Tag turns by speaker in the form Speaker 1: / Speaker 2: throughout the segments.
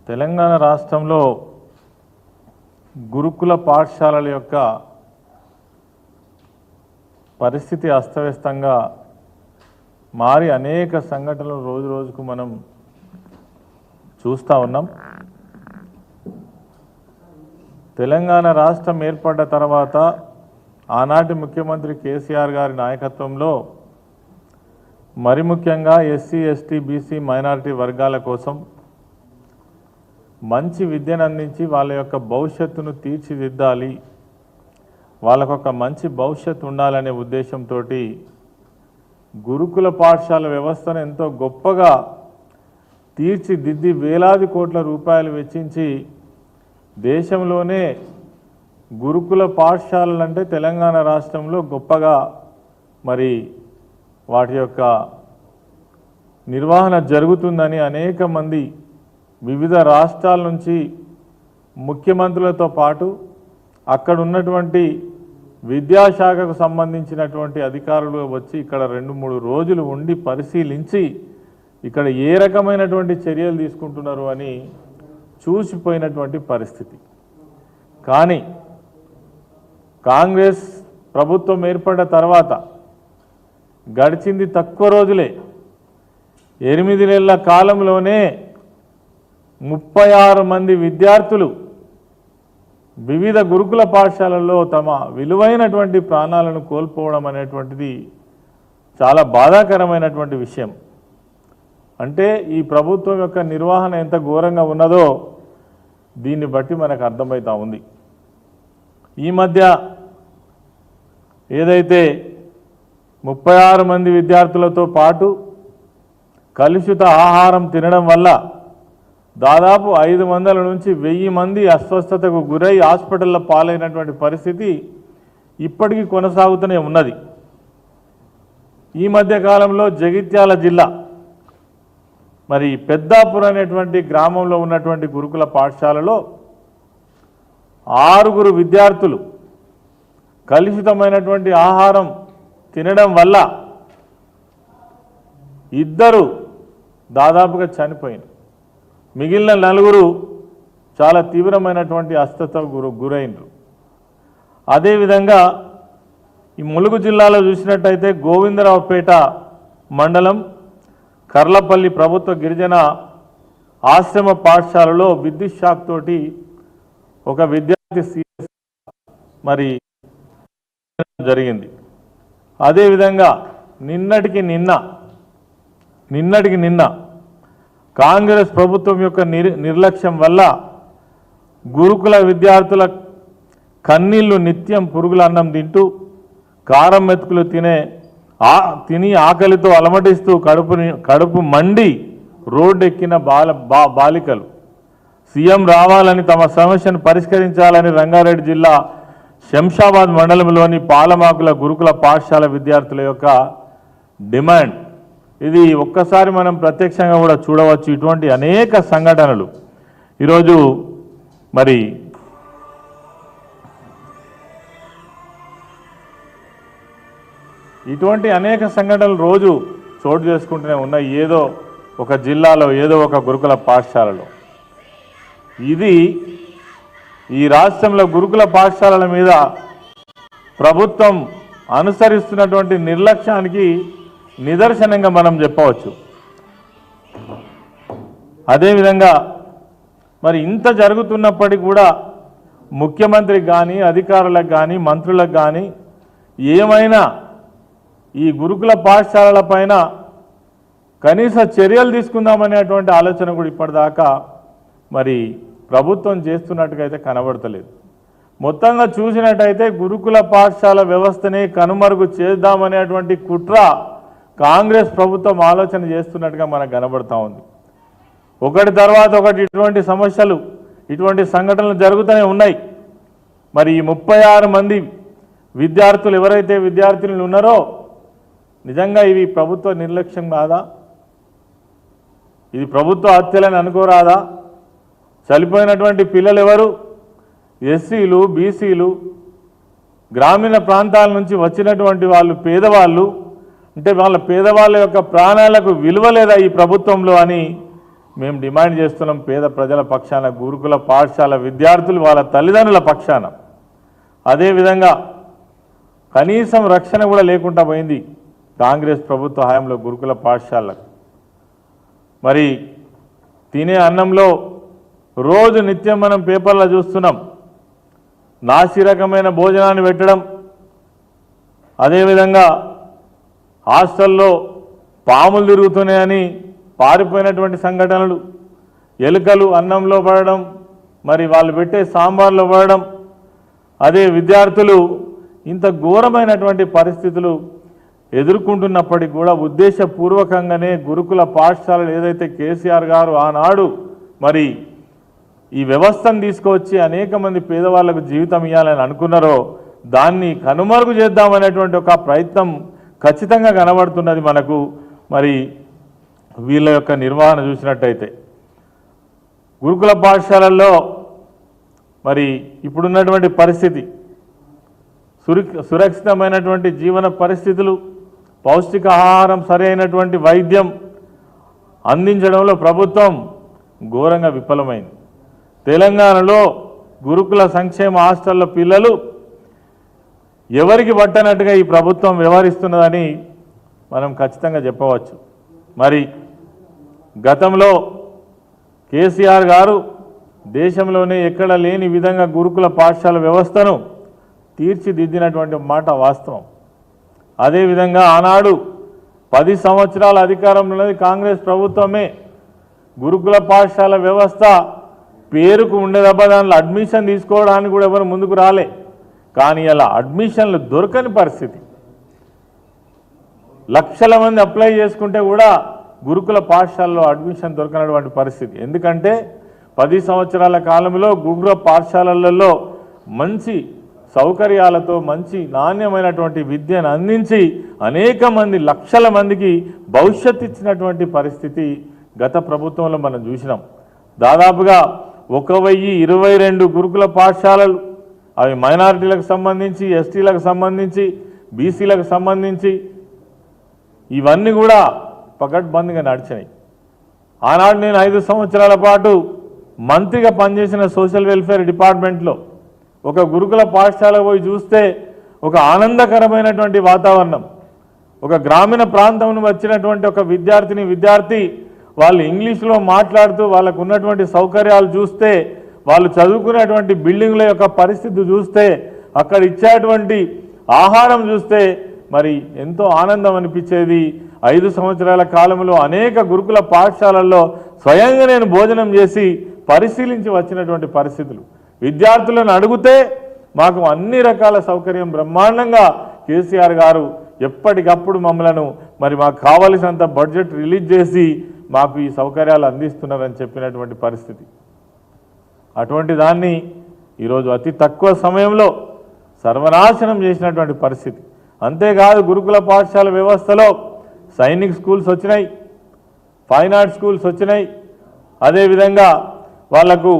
Speaker 1: తెలంగాణ రాష్ట్రంలో గురుకుల పాఠశాలల యొక్క పరిస్థితి అస్తవ్యస్తంగా మారి అనేక సంఘటనలు రోజు రోజుకు మనం చూస్తూ ఉన్నాం. తెలంగాణ రాష్ట్రం ఏర్పడ్డ తర్వాత ఆనాటి ముఖ్యమంత్రి కేసీఆర్ గారి నాయకత్వంలో మరి ముఖ్యంగా ఎస్సీ ఎస్టీ బీసీ మైనారిటీ వర్గాల కోసం మంచి విద్యను అందించి వాళ్ళ యొక్క భవిష్యత్తును తీర్చిదిద్దాలి, వాళ్ళకొక మంచి భవిష్యత్తు ఉండాలనే ఉద్దేశంతో గురుకుల పాఠశాల వ్యవస్థను ఎంతో గొప్పగా తీర్చిదిద్ది వేలాది కోట్ల రూపాయలు వెచ్చించి దేశంలోనే గురుకుల పాఠశాలలు అంటే తెలంగాణ రాష్ట్రంలో గొప్పగా మరి వాటి యొక్క నిర్వహణ జరుగుతుందని అనేక మంది వివిధ రాష్ట్రాల నుంచి ముఖ్యమంత్రులతో పాటు అక్కడ ఉన్నటువంటి విద్యాశాఖకు సంబంధించినటువంటి అధికారులు వచ్చి ఇక్కడ 2-3 రోజులు ఉండి పరిశీలించి ఇక్కడ ఏ రకమైనటువంటి చర్యలు తీసుకుంటున్నారు అని చూసిపోయినటువంటి పరిస్థితి. కానీ కాంగ్రెస్ ప్రభుత్వం ఏర్పడ్డ తర్వాత గడిచింది తక్కువ రోజులే, 8 నెలల కాలంలోనే 36 మంది విద్యార్థులు వివిధ గురుకుల పాఠశాలల్లో తమ విలువైనటువంటి ప్రాణాలను కోల్పోవడం అనేటువంటిది చాలా బాధాకరమైనటువంటి విషయం. అంటే ఈ ప్రభుత్వం యొక్క నిర్వహణ ఎంత ఘోరంగా ఉన్నదో దీన్ని బట్టి మనకు అర్థమవుతా ఉంది. ఈ మధ్య ఏదైతే 36 మంది విద్యార్థులతో పాటు కలుషిత ఆహారం తినడం వల్ల దాదాపు 500 నుంచి 1000 మంది అస్వస్థతకు గురై హాస్పిటల్లో పాలైనటువంటి పరిస్థితి ఇప్పటికీ కొనసాగుతూనే ఉన్నది. ఈ మధ్య కాలంలో జగిత్యాల జిల్లా మరి పెద్దాపూర్ అనేటువంటి గ్రామంలో ఉన్నటువంటి గురుకుల పాఠశాలలో 6 విద్యార్థులు కలుషితమైనటువంటి ఆహారం తినడం వల్ల 2 దాదాపుగా చనిపోయింది. మిగిలిన 4 చాలా తీవ్రమైనటువంటి అస్వస్థతకు గురైనరు. అదేవిధంగా ఈ ములుగు జిల్లాలో చూసినట్టయితే గోవిందరావుపేట మండలం కర్లపల్లి ప్రభుత్వ గిరిజన ఆశ్రమ పాఠశాలలో విద్యుత్ షాక్ తోటి ఒక విద్యార్థి సీరియస్ మరి జరిగింది. అదేవిధంగా నిన్నటికి నిన్న కాంగ్రెస్ ప్రభుత్వం యొక్క నిర్లక్ష్యం వల్ల గురుకుల విద్యార్థుల కన్నీళ్లు నిత్యం పురుగుల అన్నం తింటూ కారం మెతుకులు తిని ఆకలితో అలమటిస్తూ కడుపు మండి రోడ్డెక్కిన బాలికలు సీఎం రావాలని తమ సమస్యను పరిష్కరించాలని రంగారెడ్డి జిల్లా శంషాబాద్ మండలంలోని పాలమాకుల గురుకుల పాఠశాల విద్యార్థుల యొక్క డిమాండ్. ఇది ఒక్కసారి మనం ప్రత్యక్షంగా కూడా చూడవచ్చు. ఇటువంటి అనేక సంఘటనలు ఈరోజు మరి ఇటువంటి అనేక సంఘటనలు రోజు చోటు చేసుకుంటూనే ఉన్నాయి, ఏదో ఒక జిల్లాలో ఏదో ఒక గురుకుల పాఠశాలలో. ఇది ఈ రాష్ట్రంలో గురుకుల పాఠశాలల మీద ప్రభుత్వం అనుసరిస్తున్నటువంటి నిర్లక్ష్యానికి నిదర్శనంగా మనం చెప్పవచ్చు. అదేవిధంగా మరి ఇంత జరుగుతున్నప్పటికీ కూడా ముఖ్యమంత్రికి కానీ అధికారులకు కానీ మంత్రులకు కానీ ఏమైనా ఈ గురుకుల పాఠశాలల పైన కనీస చర్యలు తీసుకుందామనేటువంటి ఆలోచన కూడా ఇప్పటిదాకా మరి ప్రభుత్వం చేస్తున్నట్టుగా అయితే కనబడతలేదు. మొత్తంగా చూసినట్టయితే గురుకుల పాఠశాల వ్యవస్థని కనుమరుగు చేద్దామనేటువంటి కుట్ర కాంగ్రెస్ ప్రభుత్వం ఆలోచన చేస్తున్నట్టుగా మనకు కనబడతా ఉంది. ఒకటి తర్వాత ఒకటి ఇటువంటి సమస్యలు, ఇటువంటి సంఘటనలు జరుగుతూనే ఉన్నాయి. మరి ఈ 36 మంది విద్యార్థులు ఎవరైతే విద్యార్థినులు ఉన్నారో నిజంగా ఇవి ప్రభుత్వ నిర్లక్ష్యం కాదా? ఇది ప్రభుత్వ హత్యలని అనుకోరాదా? చనిపోయినటువంటి పిల్లలు ఎవరు? ఎస్సీలు, బీసీలు, గ్రామీణ ప్రాంతాల నుంచి వచ్చినటువంటి వాళ్ళు, పేదవాళ్ళు. అంటే వాళ్ళ పేదవాళ్ళ యొక్క ప్రాణాలకు విలువ లేదా ఈ ప్రభుత్వంలో అని మేము డిమాండ్ చేస్తున్నాం పేద ప్రజల పక్షాన, గురుకుల పాఠశాల విద్యార్థులు వాళ్ళ తల్లిదండ్రుల పక్షాన. అదేవిధంగా కనీసం రక్షణ కూడా లేకుండా పోయింది కాంగ్రెస్ ప్రభుత్వ హయాంలో గురుకుల పాఠశాలకు. మరి తినే అన్నంలో రోజు నిత్యం మనం పేపర్లో చూస్తున్నాం నాసి రకమైన భోజనాన్ని పెట్టడం, అదేవిధంగా హాస్టల్లో పాములు తిరుగుతున్నాయని పారిపోయినటువంటి సంఘటనలు, ఎలుకలు అన్నంలో పడడం, మరి వాళ్ళు పెట్టే సాంబార్లో పడడం, అదే విద్యార్థులు ఇంత ఘోరమైనటువంటి పరిస్థితులు ఎదుర్కొంటున్నప్పటికీ కూడా ఉద్దేశపూర్వకంగానే గురుకుల పాఠశాలలు ఏదైతే కేసీఆర్ గారు ఆనాడు మరి ఈ వ్యవస్థను తీసుకొచ్చి అనేక మంది పేదవాళ్లకు జీవితం ఇవ్వాలని అనుకున్నారో దాన్ని కనుమరుగు చేద్దామనేటువంటి ఒక ప్రయత్నం ఖచ్చితంగా కనబడుతున్నది మనకు. మరి వీళ్ళ యొక్క నిర్వహణ చూసినట్టయితే గురుకుల పాఠశాలల్లో మరి ఇప్పుడున్నటువంటి పరిస్థితి, సురక్షితమైనటువంటి జీవన పరిస్థితులు, పౌష్టికాహారం, సరైనటువంటి వైద్యం అందించడంలో ప్రభుత్వం ఘోరంగా విఫలమైంది. తెలంగాణలో గురుకుల సంక్షేమ హాస్టళ్ల పిల్లలు ఎవరికి పట్టనట్టుగా ఈ ప్రభుత్వం వ్యవహరిస్తున్నదని మనం ఖచ్చితంగా చెప్పవచ్చు. మరి గతంలో కేసీఆర్ గారు దేశంలోనే ఎక్కడ లేని విధంగా గురుకుల పాఠశాల వ్యవస్థను తీర్చిదిద్దినటువంటి మాట వాస్తవం. అదేవిధంగా ఆనాడు 10 సంవత్సరాల అధికారంలో ఉన్నది కాంగ్రెస్ ప్రభుత్వమే. గురుకుల పాఠశాల వ్యవస్థ పేరుకు ఉండేదబ్బా, దానిలో అడ్మిషన్ తీసుకోవడానికి కూడా ఎవరు ముందుకు రాలే. కానీ అలా అడ్మిషన్లు దొరకని పరిస్థితి. లక్షల మంది అప్లై చేసుకుంటే కూడా గురుకుల పాఠశాలలో అడ్మిషన్ దొరకనటువంటి పరిస్థితి. ఎందుకంటే 10 సంవత్సరాల కాలంలో గురుకుల పాఠశాలలలో మంచి సౌకర్యాలతో మంచి నాణ్యమైనటువంటి విద్యను అందించి అనేక మంది లక్షల మందికి భవిష్యత్తు ఇచ్చినటువంటి పరిస్థితి గత ప్రభుత్వంలో మనం చూసినాం. దాదాపుగా 1022 గురుకుల పాఠశాలలు, అవి మైనారిటీలకు సంబంధించి, ఎస్టీలకు సంబంధించి, బీసీలకు సంబంధించి ఇవన్నీ కూడా పకడ్బందీగా నడిచినాయి. ఆనాడు నేను 5 సంవత్సరాల పాటు మంత్రిగా పనిచేసిన సోషల్ వెల్ఫేర్ డిపార్ట్మెంట్లో ఒక గురుకుల పాఠశాల పోయి చూస్తే ఒక ఆనందకరమైనటువంటి వాతావరణం. ఒక గ్రామీణ ప్రాంతం నుంచి వచ్చినటువంటి ఒక విద్యార్థి వాళ్ళు ఇంగ్లీష్లో మాట్లాడుతూ వాళ్ళకు ఉన్నటువంటి సౌకర్యాలు చూస్తే, వాళ్ళు చదువుకునేటువంటి బిల్డింగ్ల యొక్క పరిస్థితి చూస్తే, అక్కడ ఇచ్చేటువంటి ఆహారం చూస్తే మరి ఎంతో ఆనందం అనిపించేది. 5 సంవత్సరాల కాలంలో అనేక గురుకుల పాఠశాలల్లో స్వయంగా నేను భోజనం చేసి పరిశీలించి వచ్చినటువంటి పరిస్థితులు. విద్యార్థులను అడిగితే మాకు అన్ని రకాల సౌకర్యం బ్రహ్మాండంగా కేసీఆర్ గారు ఎప్పటికప్పుడు మమ్మలను మరి మాకు కావలసినంత బడ్జెట్ రిలీజ్ చేసి మాకు ఈ సౌకర్యాలు అందిస్తున్నారని చెప్పినటువంటి పరిస్థితి. అటువంటి దాన్ని ఈరోజు అతి తక్కువ సమయంలో సర్వనాశనం చేసినటువంటి పరిస్థితి. అంతేకాదు గురుకుల పాఠశాల వ్యవస్థలో సైనిక్ స్కూల్స్ వచ్చినాయి, ఫైన్ ఆర్ట్ స్కూల్స్ వచ్చినాయి. అదేవిధంగా వాళ్లకు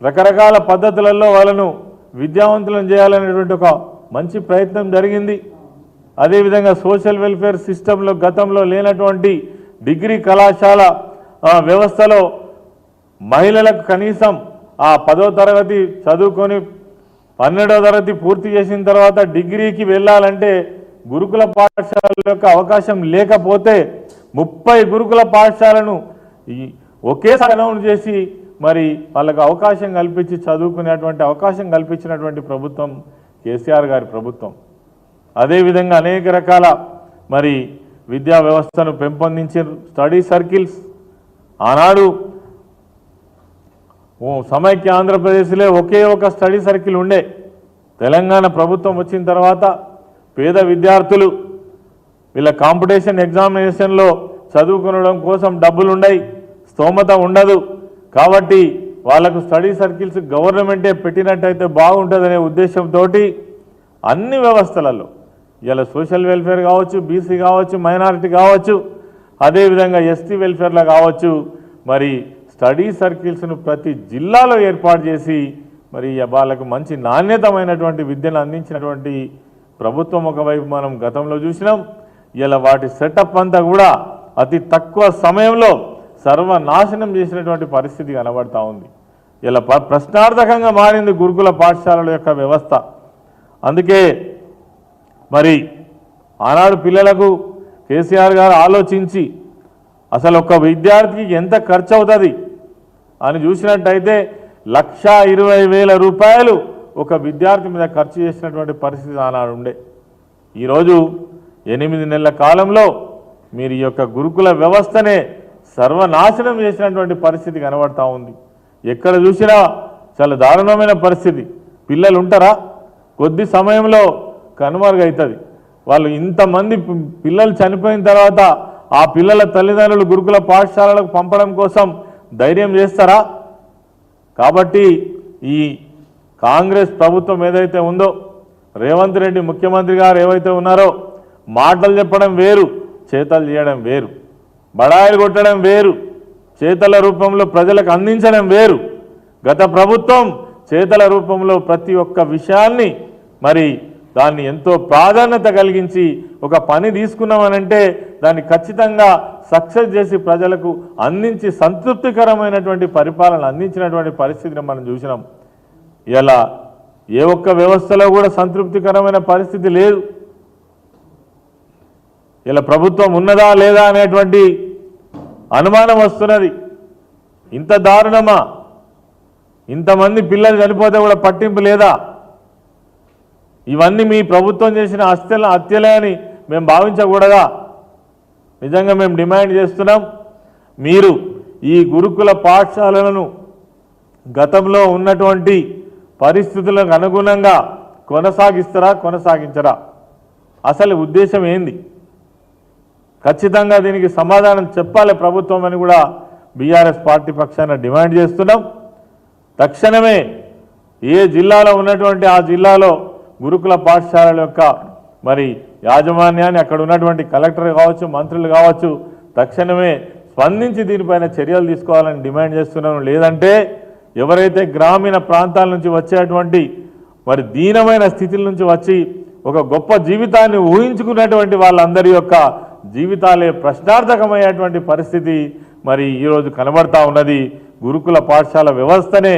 Speaker 1: రకరకాల పద్ధతులలో వాళ్ళను విద్యావంతులను చేయాలనేటువంటి ఒక మంచి ప్రయత్నం జరిగింది. అదేవిధంగా సోషల్ వెల్ఫేర్ సిస్టంలో గతంలో లేనటువంటి డిగ్రీ కళాశాల వ్యవస్థలో మహిళలకు కనీసం ఆ 10వ తరగతి చదువుకొని 12వ తరగతి పూర్తి చేసిన తర్వాత డిగ్రీకి వెళ్ళాలంటే గురుకుల పాఠశాల యొక్క అవకాశం లేకపోతే 30 గురుకుల పాఠశాలను ఒకేసారి అనౌన్స్ చేసి మరి వాళ్ళకు అవకాశం కల్పించి చదువుకునేటువంటి అవకాశం కల్పించినటువంటి ప్రభుత్వం కేసీఆర్ గారి ప్రభుత్వం. అదేవిధంగా అనేక రకాల మరి విద్యా వ్యవస్థను పెంపొందించారు. స్టడీ సర్కిల్స్ ఆనాడు సమైక్య ఆంధ్రప్రదేశ్లో ఒకే ఒక స్టడీ సర్కిల్ ఉండే. తెలంగాణ ప్రభుత్వం వచ్చిన తర్వాత పేద విద్యార్థులు వీళ్ళ కాంపిటీషన్ ఎగ్జామినేషన్లో చదువుకోవడం కోసం డబ్బులు ఉండయి, స్తోమత ఉండదు. కాబట్టి వాళ్ళకు స్టడీ సర్కిల్స్ గవర్నమెంటే పెట్టినట్టయితే బాగుంటుందనే ఉద్దేశంతో అన్ని వ్యవస్థలలో ఇలా సోషల్ వెల్ఫేర్ కావచ్చు, బీసీ కావచ్చు, మైనారిటీ కావచ్చు, అదేవిధంగా ఎస్టీ వెల్ఫేర్లో కావచ్చు, మరి స్టడీ సర్కిల్స్ను ప్రతి జిల్లాలో ఏర్పాటు చేసి మరి వాళ్ళకు మంచి నాణ్యతమైనటువంటి విద్యను అందించినటువంటి ప్రభుత్వం ఒకవైపు మనం గతంలో చూసినాం. ఇలా వాటి సెటప్ అంతా కూడా అతి తక్కువ సమయంలో సర్వనాశనం చేసినటువంటి పరిస్థితి కనబడతా ఉంది. ఇలా ప్రశ్నార్థకంగా మారింది గురుకుల పాఠశాలల యొక్క వ్యవస్థ. అందుకే మరి ఆనాడు పిల్లలకు కేసీఆర్ గారు ఆలోచించి అసలు ఒక విద్యార్థికి ఎంత ఖర్చు అవుతుంది అని చూసినట్టయితే 1,20,000 రూపాయలు ఒక విద్యార్థి మీద ఖర్చు చేసినటువంటి పరిస్థితి ఆనాడు ఉండే. ఈరోజు 8 నెలల కాలంలో మీరు ఈ యొక్క గురుకుల వ్యవస్థనే సర్వనాశనం చేసినటువంటి పరిస్థితి కనబడతా ఉంది. ఎక్కడ చూసినా చాలా దారుణమైన పరిస్థితి. పిల్లలు ఉంటారా, కొద్ది సమయంలో కనుమరుగవుతుంది. వాళ్ళు ఇంతమంది పిల్లలు చనిపోయిన తర్వాత ఆ పిల్లల తల్లిదండ్రులు గురుకుల పాఠశాలలకు పంపడం కోసం ధైర్యం చేస్తారా? కాబట్టి ఈ కాంగ్రెస్ ప్రభుత్వం ఏదైతే ఉందో, రేవంత్ రెడ్డి ముఖ్యమంత్రి గారు ఏవైతే ఉన్నారో, మాటలు చెప్పడం వేరు, చేతలు చేయడం వేరు. బడాయిలు కొట్టడం వేరు, చేతల రూపంలో ప్రజలకు అందించడం వేరు. గత ప్రభుత్వం చేతల రూపంలో ప్రతి ఒక్క విషయాన్ని మరి దాన్ని ఎంతో ప్రాధాన్యత కలిగించి ఒక పని తీసుకున్నామనంటే దాన్ని ఖచ్చితంగా సక్సెస్ చేసి ప్రజలకు అందించి సంతృప్తికరమైనటువంటి పరిపాలన అందించినటువంటి పరిస్థితిని మనం చూసినాం. ఇలా ఏ ఒక్క వ్యవస్థలో కూడా సంతృప్తికరమైన పరిస్థితి లేదు. ఇలా ప్రభుత్వం ఉన్నదా లేదా అనేటువంటి అనుమానం వస్తున్నది. ఇంత దారుణమా? ఇంతమంది పిల్లలు చనిపోతే కూడా పట్టింపు లేదా? ఇవన్నీ మీ ప్రభుత్వం చేసిన హత్యలే అని మేము భావించకూడదా? నిజంగా మేము డిమాండ్ చేస్తున్నాం, మీరు ఈ గురుకుల పాఠశాలలను గతంలో ఉన్నటువంటి పరిస్థితులకు అనుగుణంగా కొనసాగిస్తారా, కొనసాగించరా? అసలు ఉద్దేశం ఏంది? ఖచ్చితంగా దీనికి సమాధానం చెప్పాలి ప్రభుత్వం అని కూడా బీఆర్ఎస్ పార్టీ పక్షాన డిమాండ్ చేస్తున్నాం. తక్షణమే ఏ జిల్లాలో ఉన్నటువంటి ఆ జిల్లాలో గురుకుల పాఠశాలల యొక్క మరి యాజమాన్యాన్ని, అక్కడ ఉన్నటువంటి కలెక్టర్ కావచ్చు, మంత్రులు కావచ్చు, తక్షణమే స్పందించి దీనిపైన చర్యలు తీసుకోవాలని డిమాండ్ చేస్తున్నాం. లేదంటే ఎవరైతే గ్రామీణ ప్రాంతాల నుంచి వచ్చేటువంటి మరి దీనమైన స్థితిల నుంచి వచ్చి ఒక గొప్ప జీవితాన్ని ఊహించుకున్నటువంటి వాళ్ళందరి యొక్క జీవితాలే ప్రశ్నార్థకమయ్యేటువంటి పరిస్థితి మరి ఈరోజు కనబడతా ఉన్నది. గురుకుల పాఠశాల వ్యవస్థనే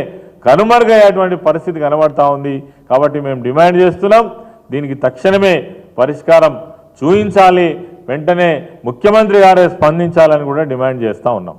Speaker 1: కనుమరుగయ్యేటువంటి పరిస్థితి కనబడతా ఉంది. కాబట్టి మేము డిమాండ్ చేస్తున్నాం, దీనికి తక్షణమే పరిష్కారం చూపించాలి, వెంటనే ముఖ్యమంత్రి గారే స్పందించాలని కూడా డిమాండ్ చేస్తూ ఉన్నాం.